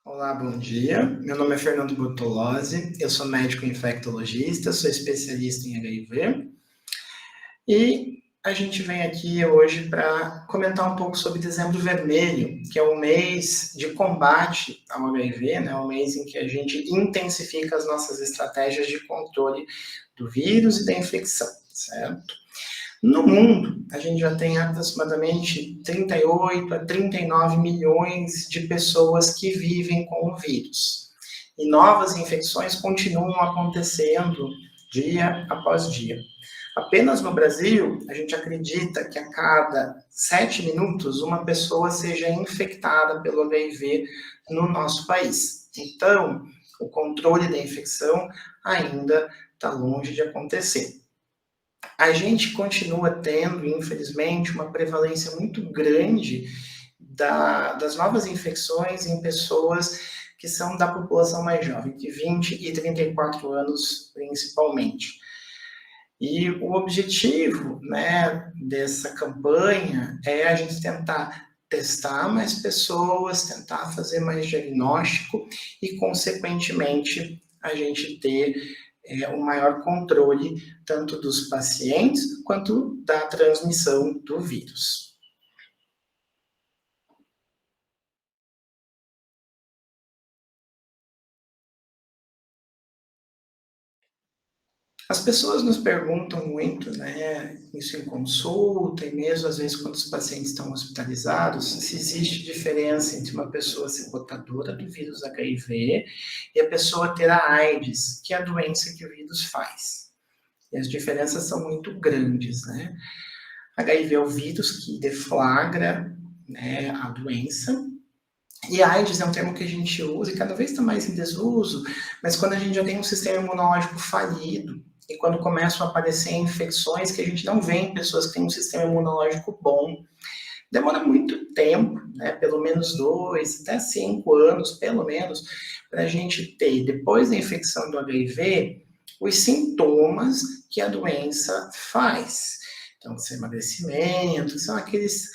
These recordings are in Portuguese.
Olá, bom dia. Meu nome é Fernando Bortolozzi, eu sou médico infectologista, sou especialista em HIV e a gente vem aqui hoje para comentar um pouco sobre Dezembro Vermelho, que é o mês de combate ao HIV, né? O mês em que a gente intensifica as nossas estratégias de controle do vírus e da infecção, certo? No mundo, a gente já tem aproximadamente 38 a 39 milhões de pessoas que vivem com o vírus. E novas infecções continuam acontecendo dia após dia. Apenas no Brasil, a gente acredita que a cada 7 minutos uma pessoa seja infectada pelo HIV no nosso país. Então, o controle da infecção ainda está longe de acontecer. A gente continua tendo, infelizmente, uma prevalência muito grande das novas infecções em pessoas que são da população mais jovem, de 20 e 34 anos, principalmente. E o objetivo, né, dessa campanha é a gente tentar testar mais pessoas, tentar fazer mais diagnóstico e, consequentemente, a gente ter um maior controle tanto dos pacientes quanto da transmissão do vírus. As pessoas nos perguntam muito, né, isso em consulta e mesmo às vezes quando os pacientes estão hospitalizados, se existe diferença entre uma pessoa ser portadora do vírus HIV e a pessoa ter a AIDS, que é a doença que o vírus faz. E as diferenças são muito grandes, né? HIV é o vírus que deflagra, né, a doença. E AIDS é um termo que a gente usa e cada vez está mais em desuso, mas quando a gente já tem um sistema imunológico falido, e quando começam a aparecer infecções que a gente não vê em pessoas que têm um sistema imunológico bom, demora muito tempo, né, pelo menos 2 até 5 anos, pelo menos, para a gente ter, depois da infecção do HIV, os sintomas que a doença faz. Então, emagrecimento, são aqueles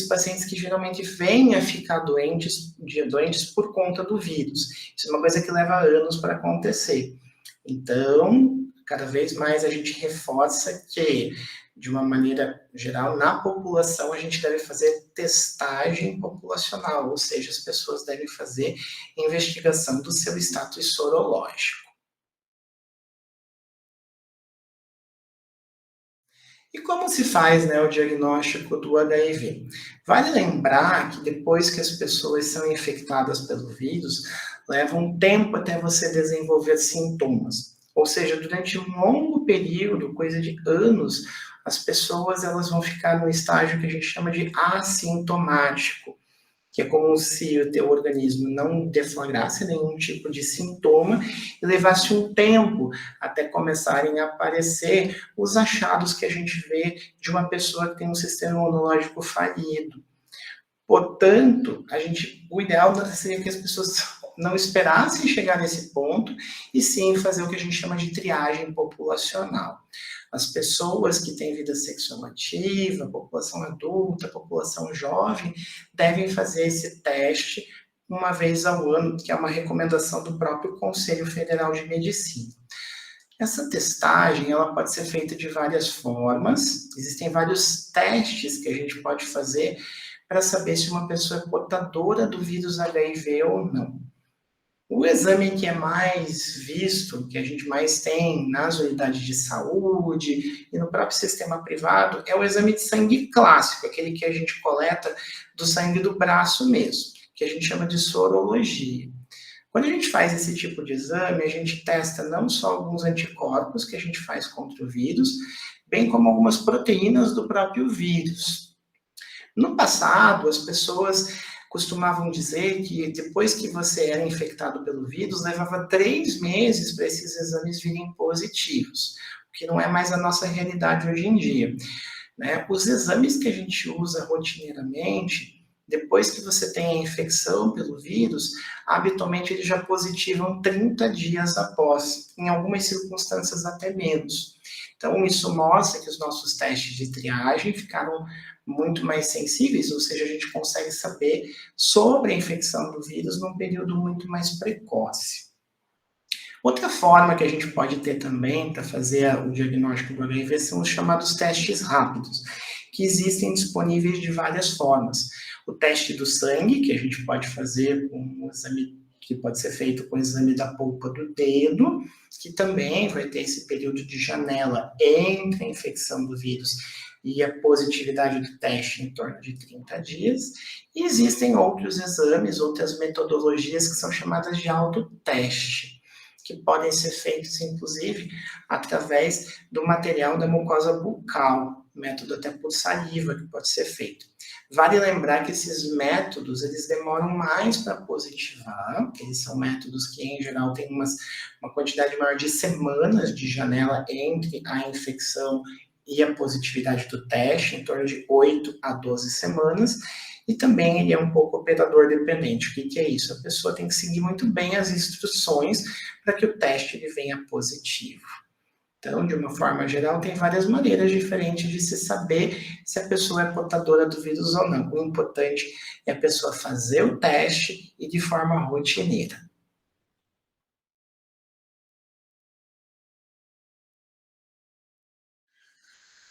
pacientes que geralmente vêm a ficar doentes por conta do vírus. Isso é uma coisa que leva anos para acontecer. Então, cada vez mais a gente reforça que, de uma maneira geral, na população, a gente deve fazer testagem populacional, ou seja, as pessoas devem fazer investigação do seu status sorológico. E como se faz, né, o diagnóstico do HIV? Vale lembrar que depois que as pessoas são infectadas pelo vírus, leva um tempo até você desenvolver sintomas. Ou seja, durante um longo período, coisa de anos, as pessoas elas vão ficar no estágio que a gente chama de assintomático, que é como se o teu organismo não deflagrasse nenhum tipo de sintoma e levasse um tempo até começarem a aparecer os achados que a gente vê de uma pessoa que tem um sistema imunológico falido. Portanto, o ideal seria que as pessoas não esperassem chegar nesse ponto e sim fazer o que a gente chama de triagem populacional. As pessoas que têm vida sexual ativa, população adulta, população jovem, devem fazer esse teste uma vez ao ano, que é uma recomendação do próprio Conselho Federal de Medicina. Essa testagem ela pode ser feita de várias formas, existem vários testes que a gente pode fazer para saber se uma pessoa é portadora do vírus HIV ou não. O exame que é mais visto, que a gente mais tem nas unidades de saúde e no próprio sistema privado, é o exame de sangue clássico, aquele que a gente coleta do sangue do braço mesmo, que a gente chama de sorologia. Quando a gente faz esse tipo de exame, a gente testa não só alguns anticorpos que a gente faz contra o vírus, bem como algumas proteínas do próprio vírus. No passado, as pessoas costumavam dizer que depois que você era infectado pelo vírus, levava 3 meses para esses exames virem positivos, o que não é mais a nossa realidade hoje em dia. Né? Os exames que a gente usa rotineiramente depois que você tem a infecção pelo vírus, habitualmente eles já positivam 30 dias após, em algumas circunstâncias até menos. Então, isso mostra que os nossos testes de triagem ficaram muito mais sensíveis, ou seja, a gente consegue saber sobre a infecção do vírus num período muito mais precoce. Outra forma que a gente pode ter também para fazer o diagnóstico do HIV são os chamados testes rápidos, que existem disponíveis de várias formas. O teste do sangue, que a gente pode fazer com um exame que pode ser feito com o exame da polpa do dedo, que também vai ter esse período de janela entre a infecção do vírus e a positividade do teste em torno de 30 dias. E existem outros exames, outras metodologias que são chamadas de autoteste, que podem ser feitos, inclusive, através do material da mucosa bucal, método até por saliva que pode ser feito. Vale lembrar que esses métodos, eles demoram mais para positivar, eles são métodos que, em geral, têm uma quantidade maior de semanas de janela entre a infecção e a positividade do teste, em torno de 8 a 12 semanas, e também ele é um pouco operador dependente. O que é isso? A pessoa tem que seguir muito bem as instruções para que o teste ele venha positivo. Então, de uma forma geral, tem várias maneiras diferentes de se saber se a pessoa é portadora do vírus ou não. O importante é a pessoa fazer o teste e de forma rotineira.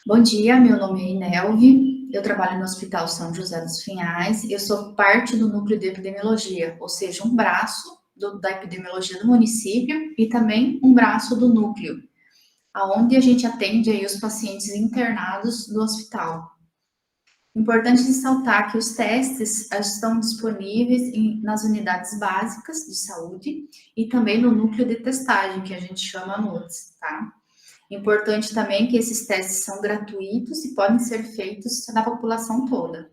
Bom dia, meu nome é Inelve, eu trabalho no Hospital São José dos Pinhais, eu sou parte do núcleo de epidemiologia, ou seja, um braço da epidemiologia do município e também um braço do núcleo, aonde a gente atende aí os pacientes internados do hospital. Importante ressaltar que os testes estão disponíveis nas unidades básicas de saúde e também no núcleo de testagem, que a gente chama NUTS, tá? Importante também que esses testes são gratuitos e podem ser feitos na população toda.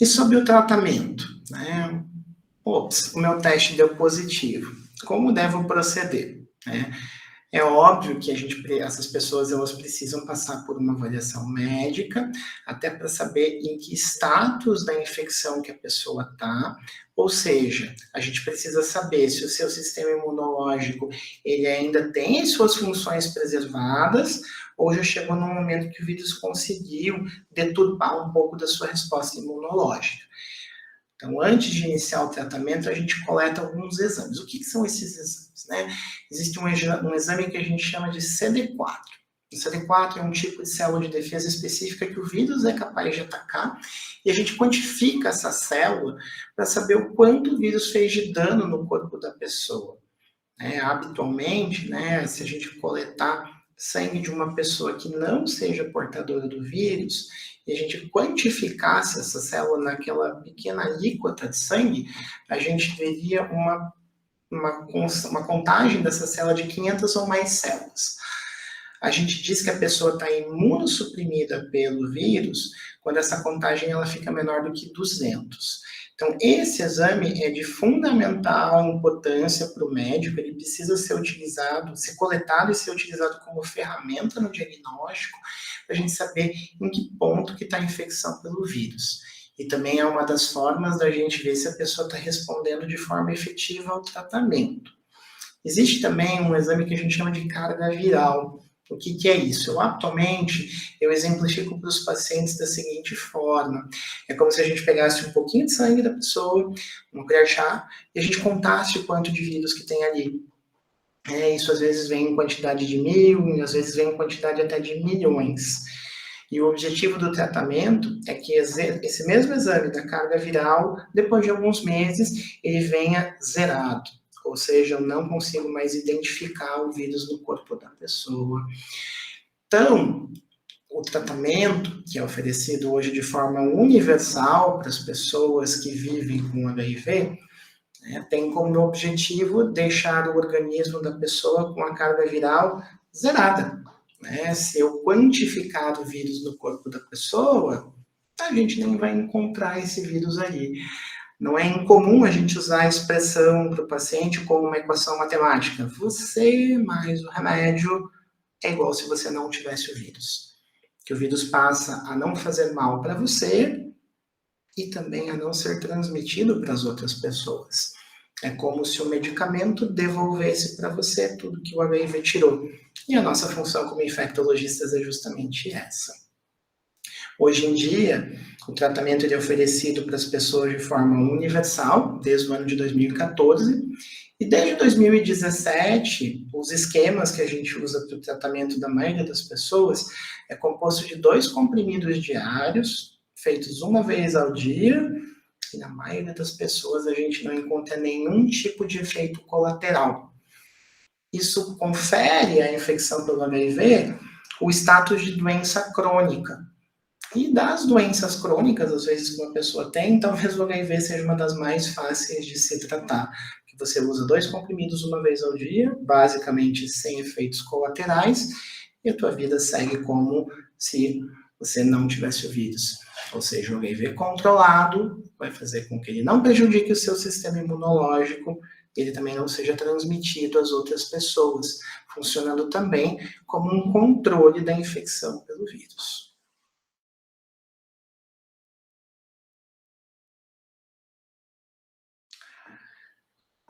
E sobre o tratamento, né? Ops, o meu teste deu positivo. Como devo proceder? É óbvio que essas pessoas elas precisam passar por uma avaliação médica, até para saber em que status da infecção que a pessoa está, ou seja, a gente precisa saber se o seu sistema imunológico ele ainda tem as suas funções preservadas, ou já chegou num momento que o vírus conseguiu deturpar um pouco da sua resposta imunológica. Então, antes de iniciar o tratamento, a gente coleta alguns exames. O que são esses exames? Né? Existe um exame que a gente chama de CD4. O CD4 é um tipo de célula de defesa específica que o vírus é capaz de atacar, e a gente quantifica essa célula para saber o quanto o vírus fez de dano no corpo da pessoa. Habitualmente, se a gente coletar sangue de uma pessoa que não seja portadora do vírus, e a gente quantificasse essa célula naquela pequena alíquota de sangue, a gente veria uma contagem dessa célula de 500 ou mais células. A gente diz que a pessoa está imunossuprimida pelo vírus quando essa contagem ela fica menor do que 200. Então, esse exame é de fundamental importância para o médico, ele precisa ser utilizado, ser coletado e ser utilizado como ferramenta no diagnóstico, para a gente saber em que ponto que está a infecção pelo vírus. E também é uma das formas da gente ver se a pessoa está respondendo de forma efetiva ao tratamento. Existe também um exame que a gente chama de carga viral. O que é isso? Atualmente, eu exemplifico para os pacientes da seguinte forma. É como se a gente pegasse um pouquinho de sangue da pessoa, uma colher de chá, e a gente contasse o quanto de vírus que tem ali. Isso às vezes vem em quantidade de 1000, às vezes vem em quantidade até de milhões. E o objetivo do tratamento é que esse mesmo exame da carga viral, depois de alguns meses, ele venha zerado. Ou seja, eu não consigo mais identificar o vírus no corpo da pessoa. Então, o tratamento que é oferecido hoje de forma universal para as pessoas que vivem com HIV, tem como objetivo deixar o organismo da pessoa com a carga viral zerada. Se eu quantificar o vírus no corpo da pessoa, a gente nem vai encontrar esse vírus ali. Não é incomum a gente usar a expressão para o paciente como uma equação matemática. Você mais o remédio é igual se você não tivesse o vírus. Que o vírus passa a não fazer mal para você e também a não ser transmitido para as outras pessoas. É como se o medicamento devolvesse para você tudo que o HIV tirou. E a nossa função como infectologistas é justamente essa. Hoje em dia, o tratamento é oferecido para as pessoas de forma universal, desde o ano de 2014, e desde 2017, os esquemas que a gente usa para o tratamento da maioria das pessoas é composto de 2 comprimidos diários, feitos uma vez ao dia, e na maioria das pessoas a gente não encontra nenhum tipo de efeito colateral. Isso confere à infecção pelo HIV o status de doença crônica. E das doenças crônicas, às vezes, que uma pessoa tem, talvez o HIV seja uma das mais fáceis de se tratar. Que você usa 2 comprimidos uma vez ao dia, basicamente sem efeitos colaterais, e a tua vida segue como se você não tivesse o vírus. Ou seja, o HIV controlado vai fazer com que ele não prejudique o seu sistema imunológico, ele também não seja transmitido às outras pessoas, funcionando também como um controle da infecção pelo vírus.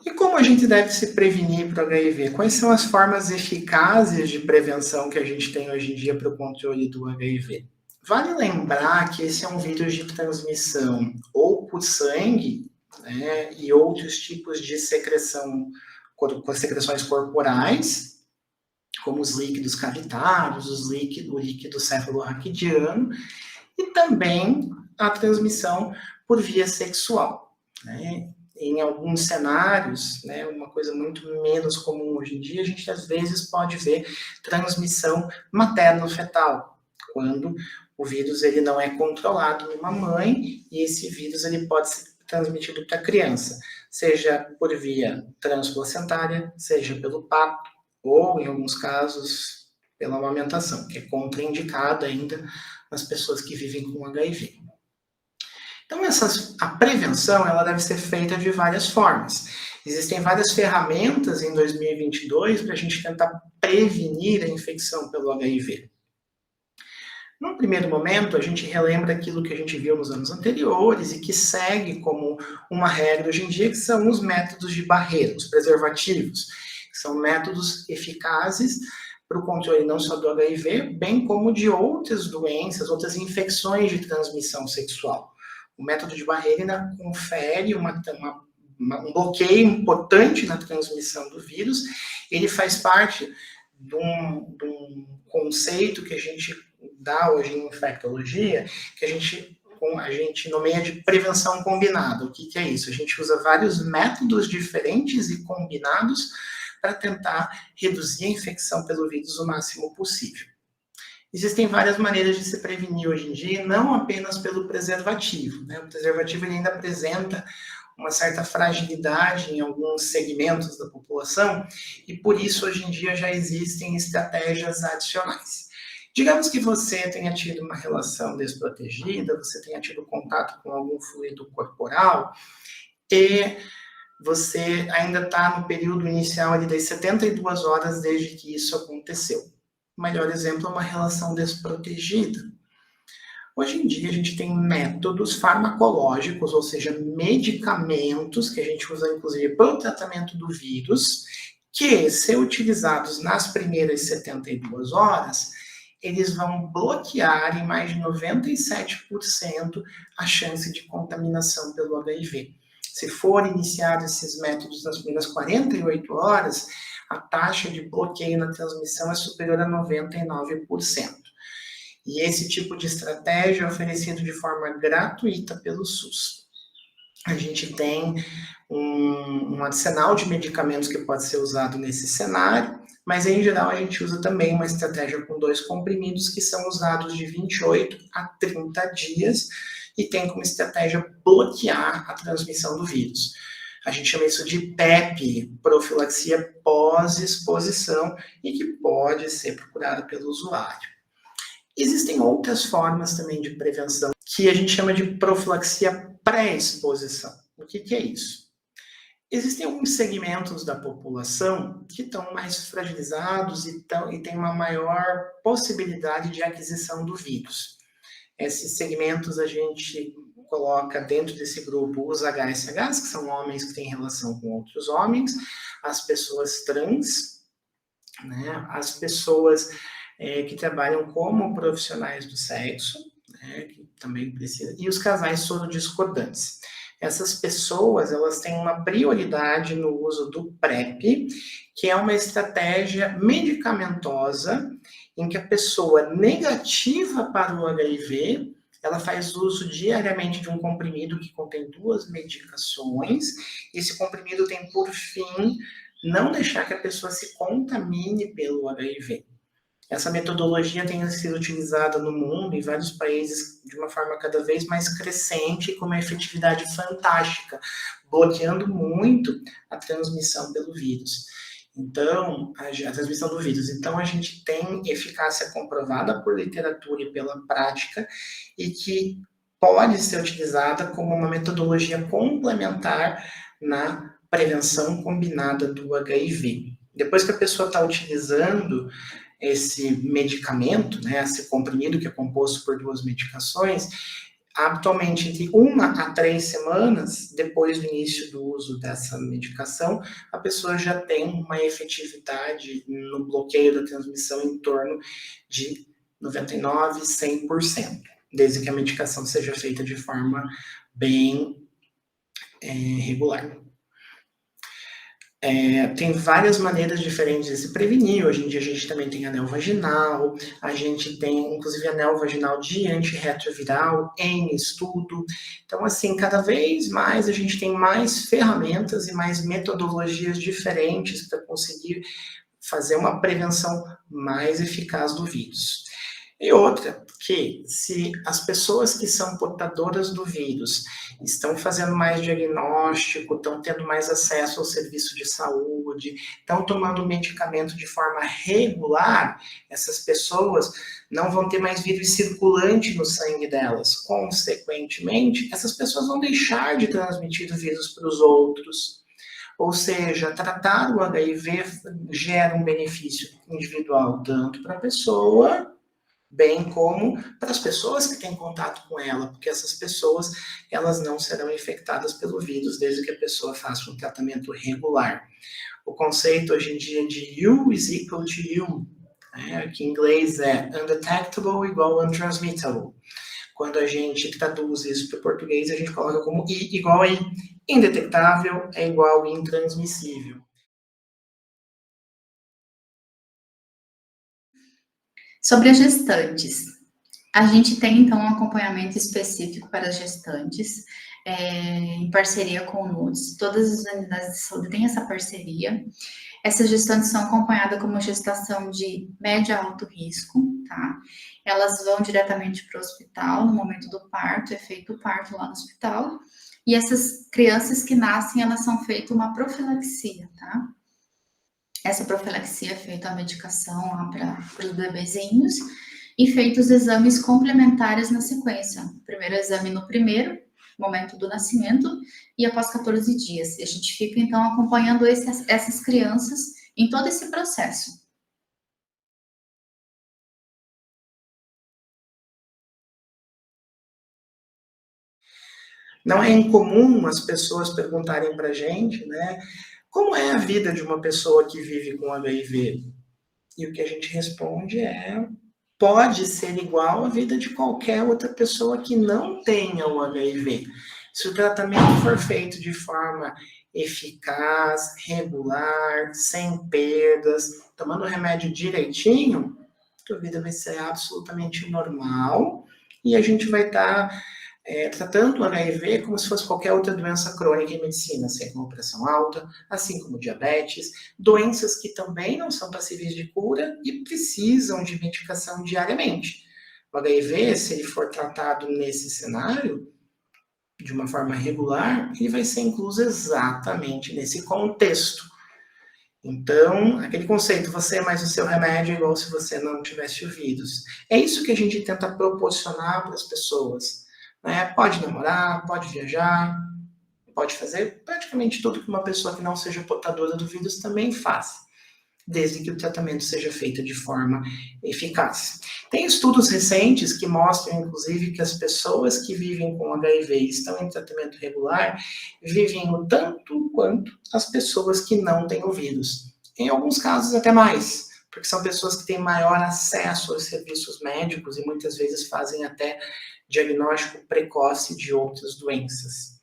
E como a gente deve se prevenir para o HIV? Quais são as formas eficazes de prevenção que a gente tem hoje em dia para o controle do HIV? Vale lembrar que esse é um vírus de transmissão ou por sangue, né, e outros tipos de secreções corporais, como os líquidos cavitários, o líquido cefalorraquidiano, e também a transmissão por via sexual, né? Em alguns cenários, né, uma coisa muito menos comum hoje em dia, a gente às vezes pode ver transmissão materno-fetal, quando o vírus ele não é controlado numa mãe e esse vírus ele pode ser transmitido para a criança, seja por via transplacentária, seja pelo parto ou, em alguns casos, pela amamentação, que é contraindicada ainda nas pessoas que vivem com HIV. Então, a prevenção ela deve ser feita de várias formas. Existem várias ferramentas em 2022 para a gente tentar prevenir a infecção pelo HIV. Num primeiro momento, a gente relembra aquilo que a gente viu nos anos anteriores e que segue como uma regra hoje em dia, que são os métodos de barreira, os preservativos, que são métodos eficazes para o controle não só do HIV, bem como de outras doenças, outras infecções de transmissão sexual. O método de barreira ainda confere um bloqueio importante na transmissão do vírus. Ele faz parte de um conceito que a gente dá hoje em infectologia, que a gente nomeia de prevenção combinada. O que é isso? A gente usa vários métodos diferentes e combinados para tentar reduzir a infecção pelo vírus o máximo possível. Existem várias maneiras de se prevenir hoje em dia, não apenas pelo preservativo, né? O preservativo ele ainda apresenta uma certa fragilidade em alguns segmentos da população e por isso hoje em dia já existem estratégias adicionais. Digamos que você tenha tido uma relação desprotegida, você tenha tido contato com algum fluido corporal e você ainda está no período inicial ali das 72 horas desde que isso aconteceu. O melhor exemplo é uma relação desprotegida. Hoje em dia a gente tem métodos farmacológicos, ou seja, medicamentos que a gente usa inclusive para o tratamento do vírus, que, se utilizados nas primeiras 72 horas, eles vão bloquear em mais de 97% a chance de contaminação pelo HIV. Se for iniciado esses métodos nas primeiras 48 horas, a taxa de bloqueio na transmissão é superior a 99%. E esse tipo de estratégia é oferecido de forma gratuita pelo SUS. A gente tem um arsenal de medicamentos que pode ser usado nesse cenário, mas em geral a gente usa também uma estratégia com 2 comprimidos que são usados de 28 a 30 dias e tem como estratégia bloquear a transmissão do vírus. A gente chama isso de PEP, profilaxia pós-exposição, e que pode ser procurada pelo usuário. Existem outras formas também de prevenção, que a gente chama de profilaxia pré-exposição. O que é isso? Existem alguns segmentos da população que estão mais fragilizados e têm uma maior possibilidade de aquisição do vírus. Esses segmentos a gente coloca dentro desse grupo os HSHs, que são homens que têm relação com outros homens, as pessoas trans, né, as pessoas que trabalham como profissionais do sexo, né, que também precisam, e os casais sorodiscordantes. Essas pessoas, elas têm uma prioridade no uso do PrEP, que é uma estratégia medicamentosa em que a pessoa negativa para o HIV, ela faz uso diariamente de um comprimido que contém 2 medicações. Esse comprimido tem por fim não deixar que a pessoa se contamine pelo HIV. Essa metodologia tem sido utilizada no mundo, em vários países, de uma forma cada vez mais crescente e com uma efetividade fantástica, bloqueando muito a transmissão pelo vírus. Então, a transmissão do vírus. Então, a gente tem eficácia comprovada por literatura e pela prática e que pode ser utilizada como uma metodologia complementar na prevenção combinada do HIV. Depois que a pessoa está utilizando esse medicamento, né, esse comprimido que é composto por 2 medicações, habitualmente entre 1 a 3 semanas depois do início do uso dessa medicação, a pessoa já tem uma efetividade no bloqueio da transmissão em torno de 99%, 100%, desde que a medicação seja feita de forma bem regular. Tem várias maneiras diferentes de se prevenir. Hoje em dia a gente também tem anel vaginal, a gente tem inclusive anel vaginal de antirretroviral em estudo. Então, assim, cada vez mais a gente tem mais ferramentas e mais metodologias diferentes para conseguir fazer uma prevenção mais eficaz do vírus. E outra, que se as pessoas que são portadoras do vírus estão fazendo mais diagnóstico, estão tendo mais acesso ao serviço de saúde, estão tomando medicamento de forma regular, essas pessoas não vão ter mais vírus circulante no sangue delas. Consequentemente, essas pessoas vão deixar de transmitir o vírus para os outros. Ou seja, tratar o HIV gera um benefício individual tanto para a pessoa, bem como para as pessoas que têm contato com ela, porque essas pessoas, elas não serão infectadas pelo vírus desde que a pessoa faça um tratamento regular. O conceito hoje em dia de U is equal to U, né, que em inglês é undetectable igual untransmittable. Quando a gente traduz isso para o português, a gente coloca como I igual a I. Indetectável é igual a intransmissível. Sobre as gestantes, a gente tem, então, um acompanhamento específico para as gestantes, em parceria com o NUDS. Todas as unidades de saúde têm essa parceria. Essas gestantes são acompanhadas como gestação de médio a alto risco, tá? Elas vão diretamente para o hospital no momento do parto, é feito o parto lá no hospital. E essas crianças que nascem, elas são feitas uma profilaxia, tá? Essa profilaxia é feita a medicação lá para os bebezinhos e feitos exames complementares na sequência. O primeiro exame no primeiro momento do nascimento e após 14 dias. E a gente fica, então, acompanhando essas crianças em todo esse processo. Não é incomum as pessoas perguntarem para a gente, né, como é a vida de uma pessoa que vive com HIV? E o que a gente responde é, pode ser igual à vida de qualquer outra pessoa que não tenha o HIV. Se o tratamento for feito de forma eficaz, regular, sem perdas, tomando o remédio direitinho, a vida vai ser absolutamente normal e a gente vai estar tratando o HIV como se fosse qualquer outra doença crônica em medicina, assim como pressão alta, assim como diabetes, doenças que também não são passíveis de cura e precisam de medicação diariamente. O HIV, se ele for tratado nesse cenário, de uma forma regular, ele vai ser incluso exatamente nesse contexto. Então, aquele conceito, você mais o seu remédio é igual se você não tivesse o vírus. É isso que a gente tenta proporcionar para as pessoas. Né? Pode namorar, pode viajar, pode fazer praticamente tudo que uma pessoa que não seja portadora do vírus também faz, desde que o tratamento seja feito de forma eficaz. Tem estudos recentes que mostram, inclusive, que as pessoas que vivem com HIV e estão em tratamento regular vivem o tanto quanto as pessoas que não têm o vírus. Em alguns casos, até mais, porque são pessoas que têm maior acesso aos serviços médicos e muitas vezes fazem até diagnóstico precoce de outras doenças.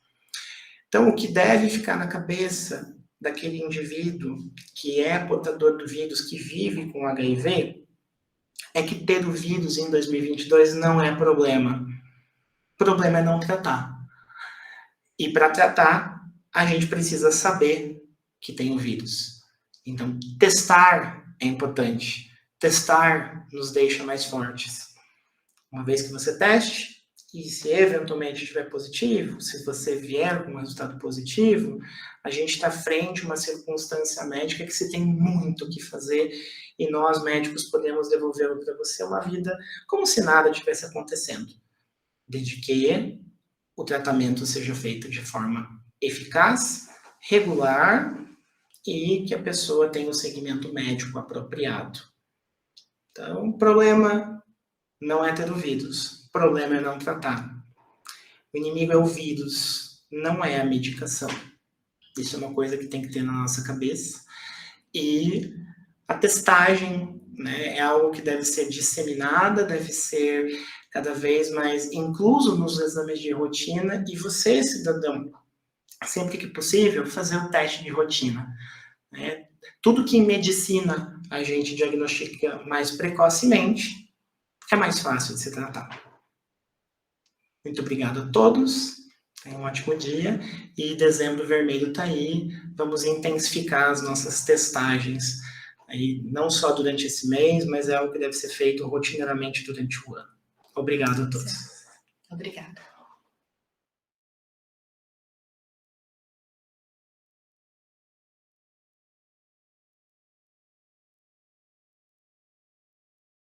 Então, o que deve ficar na cabeça daquele indivíduo que é portador do vírus, que vive com HIV, é que ter o vírus em 2022 não é problema. O problema é não tratar. E para tratar, a gente precisa saber que tem o vírus. Então, testar é importante. Testar nos deixa mais fortes. Uma vez que você teste, e se eventualmente estiver positivo, se você vier com um resultado positivo, a gente está frente a uma circunstância médica que se tem muito o que fazer e nós, médicos, podemos devolver para você uma vida como se nada tivesse acontecendo, desde que o tratamento seja feito de forma eficaz, regular e que a pessoa tenha o segmento médico apropriado. Então, o problema não é ter o vírus. O problema é não tratar. O inimigo é o vírus, não é a medicação. Isso é uma coisa que tem que ter na nossa cabeça. E a testagem, né, é algo que deve ser disseminada, deve ser cada vez mais incluso nos exames de rotina. E você, cidadão, sempre que possível, fazer o teste de rotina. Né? Tudo que em medicina a gente diagnostica mais precocemente é mais fácil de se tratar. Muito obrigado a todos, tenham um ótimo dia, e Dezembro Vermelho está aí, vamos intensificar as nossas testagens, aí, não só durante esse mês, mas é algo que deve ser feito rotineiramente durante o ano. Obrigado a todos. Obrigada.